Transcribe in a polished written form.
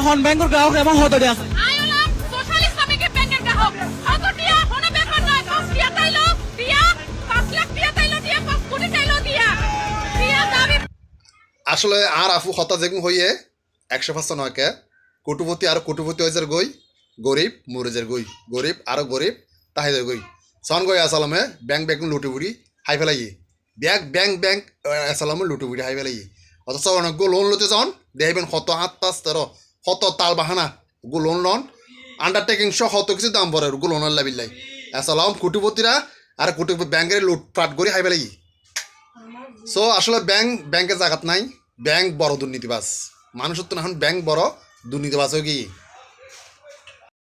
হন ব্যাংকের গ্রাহক এবং হতটি আছে আইলাম সোশ্যাল ইসলামিক ব্যাংকের গ্রাহক হতটিয়া হনে ব্যাপার নয় 5 টিয়া তাইলো দিয়া 5 লাখ টিয়া তাইলো দিয়া 5 কোটি তাইলো দিয়া দিয়া দাবি আসলে আর আফু হতা যেগুন হইয়ে 100% নয়কে কোটিপতি আর কোটিপতি হয়েছে গই গরিব মরেজের গই গরিব আর গরিব তাহিদের গই সন গই আসালামে ব্যাংক ব্যাংক লুটি বুড়ি হাই ফেলাই ব্যাংক আসালামে লুটি বুড়ি হাই ফেলাই অথচ অনেক লোন লতে যান দেখবেন 7 8 5 13 কত তাল বাহানা লোন লন আন্ডারটেকিং সহ কত কিছু দাম পড়ে লোনের লাভিল্লাই আসালাম কোটিপতিরা আর কোটি ব্যাংকের লুটপাট করে হাই ফেলাই সো আসলে ব্যাংকের জায়গাত নাই ব্যাংক বড় দুর্নীতিবাজ মানুষের তো এখন ব্যাংক বড় দুর্নীতিবাজ হয়ে কি